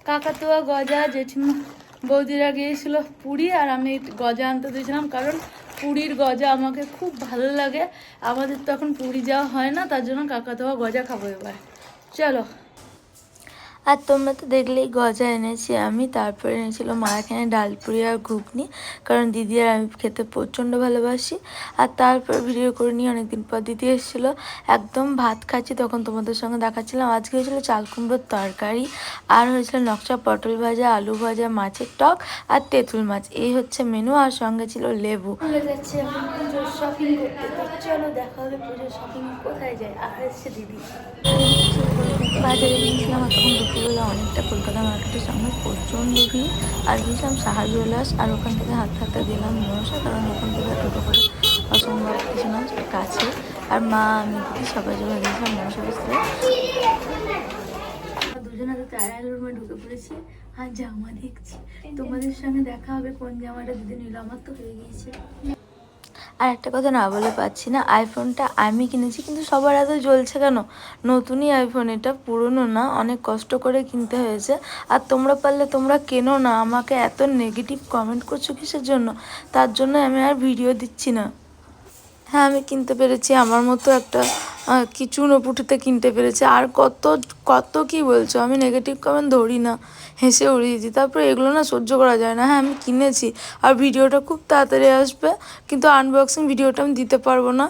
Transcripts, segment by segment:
কাকাতুয়া গজা জেঠিমা বৌদিরা গিয়েছিল পুরী, আর আমি গজা আনতে দিয়েছিলাম, কারণ পুরীর গজা আমাকে খুব ভালো লাগে। আমাদের তো এখন পুরী যাওয়া হয় না, তার জন্য কাকাতুয়া গজা খাবো এবার। চলো। আর তোমরা তো দেখলেই গজা এনেছি আমি, তারপরে এনেছিল মা এখানে ডালপুরি আর ঘুগনি, কারণ দিদি আর আমি খেতে প্রচণ্ড ভালোবাসি। আর তারপর ভিডিও করে নিয়ে অনেকদিন পর দিদি এসেছিলো, একদম ভাত খাচ্ছি তখন তোমাদের সঙ্গে দেখাচ্ছিলাম। আজকে হয়েছিলো চাল কুমড়োর তরকারি, আর হয়েছিল নকশা পটল ভাজা, আলু ভাজা, মাছের টক আর তেঁতুল মাছ। এই হচ্ছে মেনু, আর সঙ্গে ছিল লেবু। চলে যাচ্ছে এখন পুজোর শপিং করতে। চলো দেখা হবে পুজোর শপিং কোথায় যায়। আর হচ্ছে দিদি বাজারে গিয়েছিলাম, আর তখন দুপুরবেলা অনেকটা কলকাতা মার্কেটের সামনে প্রচণ্ড ভিড়। আর গিয়েছিলাম সাহা জুয়েলার্স, আর ওখান থেকে হাতে গেলাম মনসা, কারণ ওখান থেকে টোটো করে অসম্ভব কিছু না, কাছে। আর মা আমি দিদি সবাই জন্য গিয়েছিলাম মনসা বসতে। দুজনে তো ট্রায়াল রুমে ঢুকে পড়েছি, আর জামা দেখছি। তোমাদের সঙ্গে দেখা হবে কোন জামাটা দিদি নিল, আমার তো হয়ে গিয়েছে। আর একটা কথা না বলে পাচ্ছি না, আইফোনটা আমি কিনেছি, কিন্তু সবার এত জ্বলছে কেন? নতুনই আইফোন, এটা পুরনো না, অনেক কষ্ট করে কিনতে হয়েছে। আর তোমরা পারলে তোমরা কেনো না, আমাকে এত নেগেটিভ কমেন্ট করছো কিসের জন্য? তার জন্য আমি আর ভিডিও দিচ্ছি না। হ্যাঁ, আমি কিনতে পেরেছি, আমার মতো একটা কিছু নপুটিতে কিনতে পেরেছে। আর কত কত কি বলছো? আমি নেগেটিভ কমেন্ট ধরি না, হেসে উড়িয়ে দিই। তারপরে এগুলো না সহ্য করা যায় না। হ্যাঁ, আমি কিনেছি, আর ভিডিওটা খুব তাড়াতাড়ি আসবে, কিন্তু আনবক্সিং ভিডিওটা আমি দিতে পারবো না।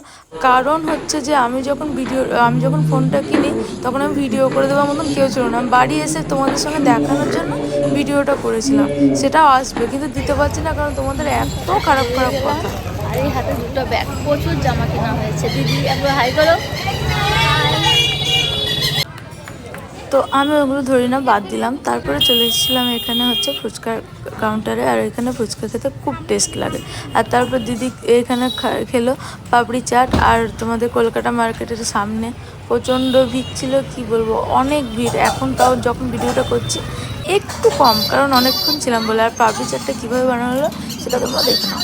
কারণ হচ্ছে যে আমি যখন ফোনটা কিনি, তখন আমি ভিডিও করে দেওয়ার মতন কেউ ছিল না। আমি বাড়ি এসে তোমাদের সঙ্গে দেখানোর জন্য ভিডিওটা করেছিলাম, সেটাও আসবে, কিন্তু দিতে পারছি না, কারণ তোমাদের এত খারাপ খারাপ কথা। আর এই হাতে দুটো ব্যাগ, প্রচুর জামা কেনা হয়েছে। দিদি একবার হাই করো। তো আমি ওগুলো ধরি না, বাদ দিলাম। তারপরে চলে এসেছিলাম এখানে হচ্ছে ফুচকার কাউন্টারে, আর এখানে ফুচকা খেতে খুব টেস্ট লাগে। আর তারপর দিদি এখানে খেলো পাপড়ি চাট। আর তোমাদের কলকাতা মার্কেটের সামনে প্রচণ্ড ভিড় ছিল, কি বলবো, অনেক ভিড়। এখন তাও যখন ভিডিওটা করছি একটু কম, কারণ অনেকক্ষণ ছিলাম বলে। আর পাপড়ি চাটটা কীভাবে বানানো হলো সেটা তোমরা দেখে নাও।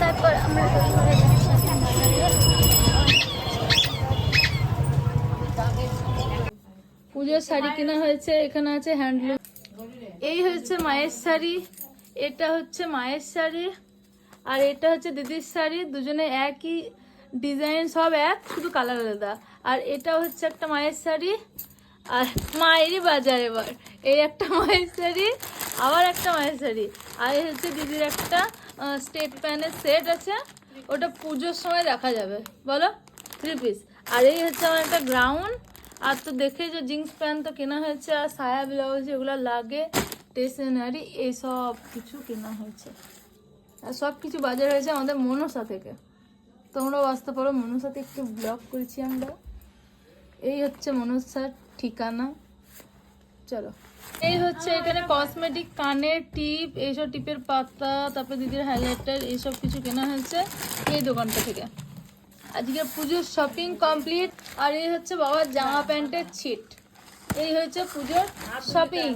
তারপর আমরা পুজোর শাড়ি কেনা হয়েছে। এখানে আছে হ্যান্ডলুম। এই হচ্ছে মায়ের শাড়ি, এটা হচ্ছে মায়ের শাড়ি, আর এটা হচ্ছে দিদির শাড়ি। দুজনে একই ডিজাইন, সব এক, শুধু কালার আলাদা। আর এটা হচ্ছে একটা মায়ের শাড়ি, আর মায়েরই বাজার এবার। এই একটা মায়ের শাড়ি, আবার একটা মায়ের শাড়ি, আর এই হচ্ছে দিদির একটা স্টেট প্যানের সেট আছে, ওটা পুজোর সময় দেখা যাবে, বলো 3 পিস। আর এই হচ্ছে আমার একটা গ্রাউন্ড। আর তো দেখে যে জিন্স প্যান্ট তো কেনা হয়েছে, আর সায়া ব্লাউজ এগুলো লাগে, স্টেশনারি, এইসব কিছু কেনা হয়েছে। আর সব কিছু বাজার হয়েছে আমাদের মনসা থেকে। তোমরাও আসতে পারো, মনসাতে একটু ব্লগ করেছি আমরা। এই হচ্ছে মনসার ঠিকানা। চলো, এই হচ্ছে এখানে কসমেটিক, কানের টিপ, এইসব টিপের পাতা, তারপরে দিদির হাইলাইটার, এইসব কিছু কেনা হয়েছে এই দোকানটা থেকে। আজকে পুজোর শপিং কমপ্লিট। আর এই হচ্ছে বাবার জামা প্যান্টের ছিট। এই হচ্ছে পুজোর শপিং।